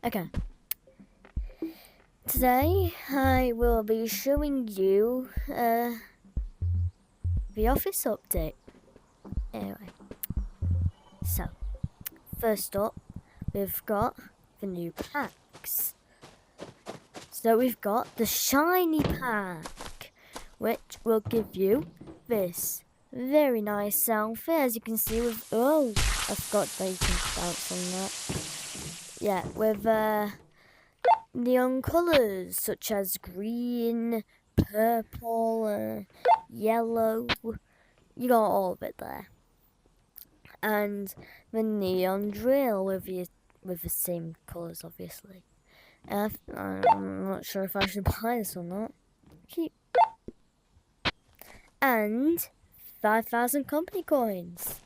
Okay. Today I will be showing you the Office update. Anyway, so first up we've got the new packs. So we've got the shiny pack, which will give you this very nice outfit, as you can see with I forgot that you can bounce on that. Yeah, with neon colours such as green, purple, yellow. You got all of it there. And the neon drill with the same colours, obviously. I'm not sure if I should buy this or not. Keep. And 5,000 company coins,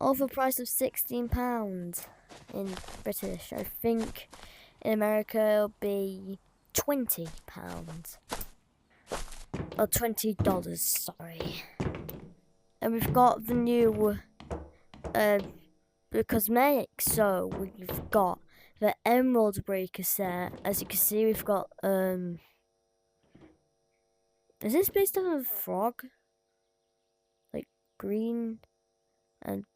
all for a price of £16 in British. I think in America it'll be £20 or $20. Sorry. And we've got the new the cosmetics. So we've got the Emerald Breaker set. As you can see, we've got is this based on a frog? Like green, and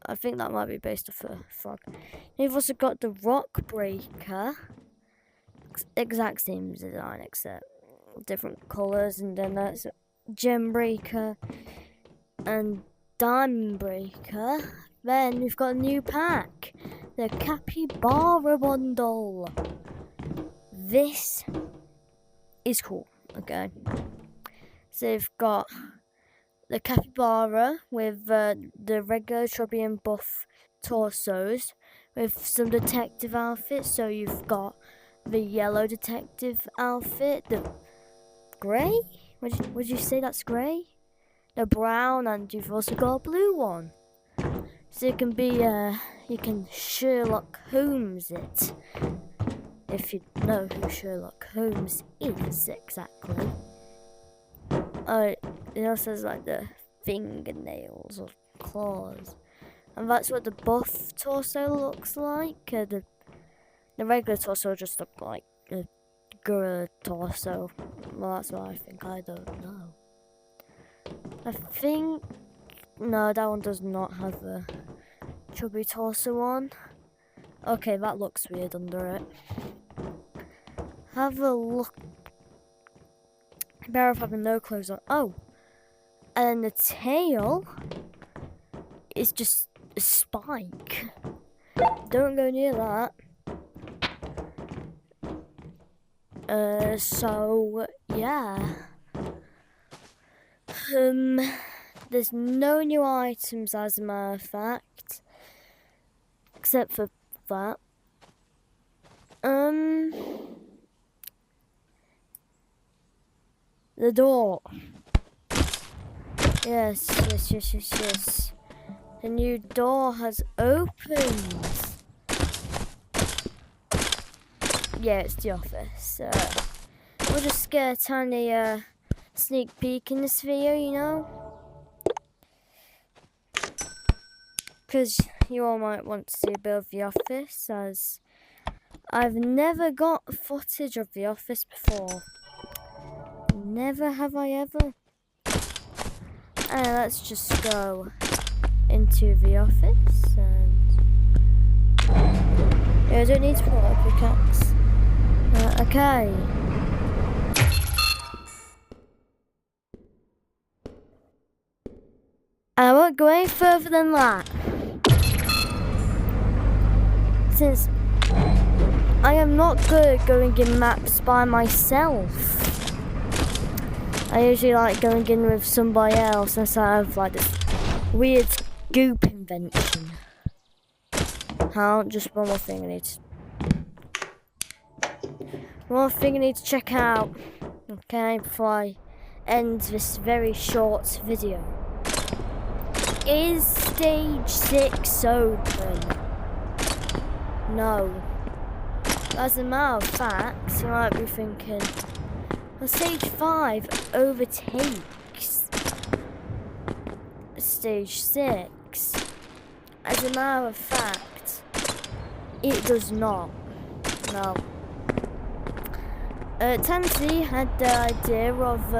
I think that might be based off a frog. We've also got the Rock Breaker, exact same design except different colours, and then that's Gem Breaker and Diamond Breaker. Then we've got a new pack, the Capybara bundle. This is cool. Okay, so we've got the Capybara with the regular chubby and buff torsos with some detective outfits. So you've got the yellow detective outfit, the grey. Would you say that's grey? The brown, and you've also got a blue one. So it can be you can Sherlock Holmes it, if you know who Sherlock Holmes is exactly. It also has like the fingernails or claws, and that's what the buff torso looks like. The regular torso just looks like a gorilla torso. Well, that's what I think. I don't know. I think no, that one does not have a chubby torso on. Okay, that looks weird under it. Have a look. Bear of having no clothes on. Oh, and the tail is just a spike. Don't go near that. So yeah. There's no new items as a matter of fact, except for that. The door. Yes. The new door has opened. Yeah, it's the office. We'll just get a tiny sneak peek in this video, you know, because you all might want to see a bit of the office, as I've never got footage of the office before. Never have I ever. And let's just go into the office, and yeah, I don't need to pull up a pickaxe. Okay. I won't go any further than that, since I am not good at going in maps by myself. I usually like going in with somebody else, since I have like this weird goop invention. Just one more thing I need to check out, okay, before I end this very short video. Is stage 6 open? No. As a matter of fact, you might be thinking, well, stage 5 overtakes stage 6. as a matter of fact, it does not. No. Tennessee had the idea of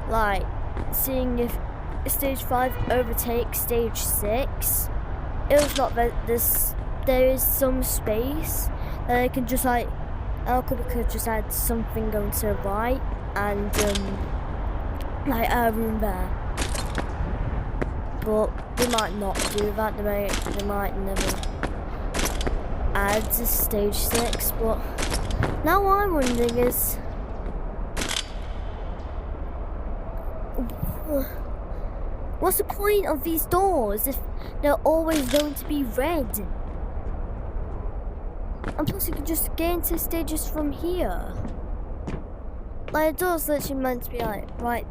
like seeing if stage 5 overtakes stage 6. It was not that there is some space that they can just like could just add something going to the right and like a room there. But they might not do that. They might never add to stage 6. But now what I'm wondering is, what's the point of these doors if they're always going to be red? And plus you can just get into stages from here. Like the door's literally meant to be like right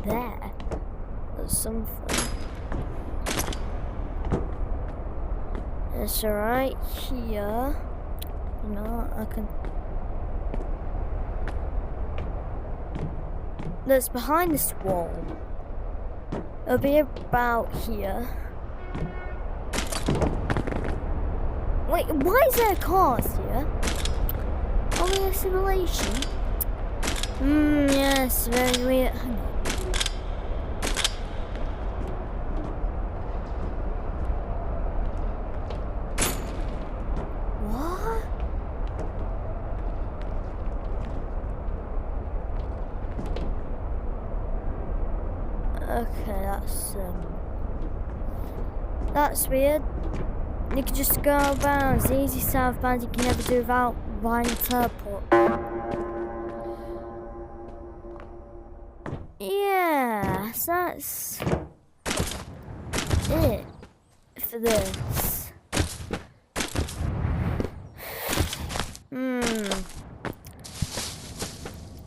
there or something. It's right here. You know, I can. That's behind this wall. It'll be about here. Wait, why is there cars here? Are we in a simulation? Yes, very weird. Hang on. What? Okay, that's weird. You can just go around. It's easy southbound. You can never do without riding teleport. Yeah, so that's it for this.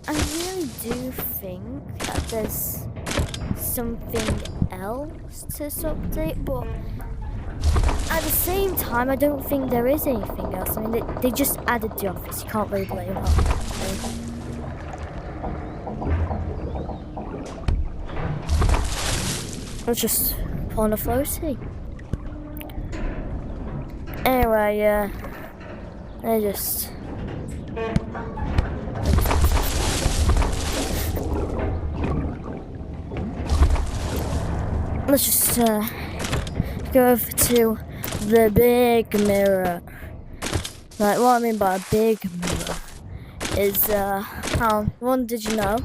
I really do think that there's something else to this update, but at the same time, I don't think there is anything else. I mean, they just added the office. You can't really blame them. Let's just put on a floaty. Anyway, yeah. They just. Let's just go over to the big mirror. Like, what I mean by a big mirror is, one, did you know?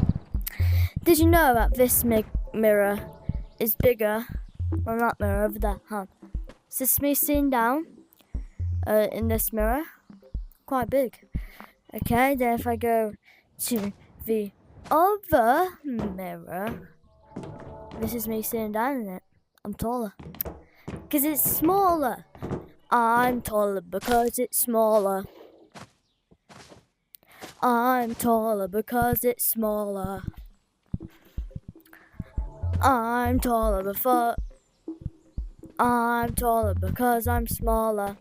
Did you know that this mirror is bigger than that mirror over there? So it's me sitting down in this mirror, quite big. Okay, then if I go to the other mirror, this is me sitting down in it. I'm taller. Because it's smaller. I'm taller because it's smaller. I'm taller because it's smaller. I'm taller because I'm smaller.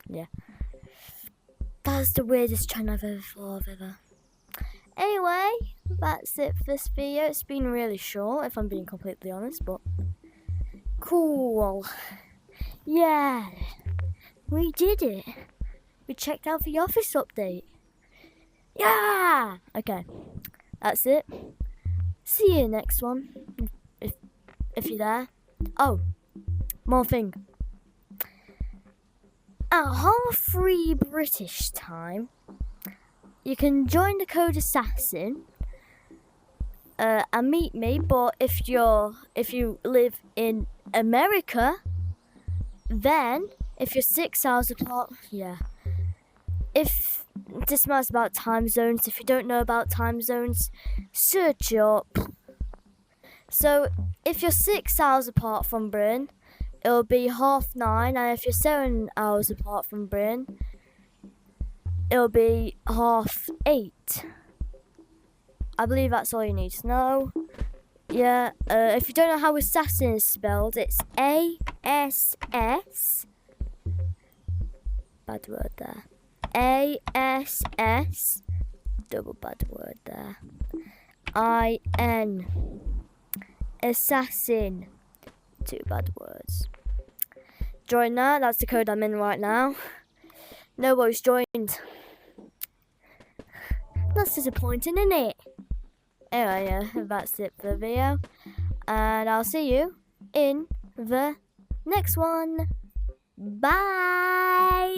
Yeah. That's the weirdest channel I've ever thought of ever. Anyway, that's it for this video. It's been really short, if I'm being completely honest, but cool. Yeah, we did it. We checked out the office update. Yeah. Okay, that's it. See you next one, if you're there. Oh, more thing. At 3:30 British time, you can join the Code Assassin and meet me. But if you live in America, then if you're 6 hours apart, yeah. If this matters about time zones, if you don't know about time zones, search it up. So if you're 6 hours apart from Britain, it'll be 9:30, and if you're 7 hours apart from Britain, it'll be 8:30. I believe that's all you need to know. Yeah, if you don't know how assassin is spelled, it's ASS. Bad word there. ASS. Double bad word there. IN. Assassin. 2 bad words. join that. That's the code I'm in right now. Nobody's joined. That's disappointing, isn't it? Anyway, yeah, that's it for the video. And I'll see you in the next one. Bye!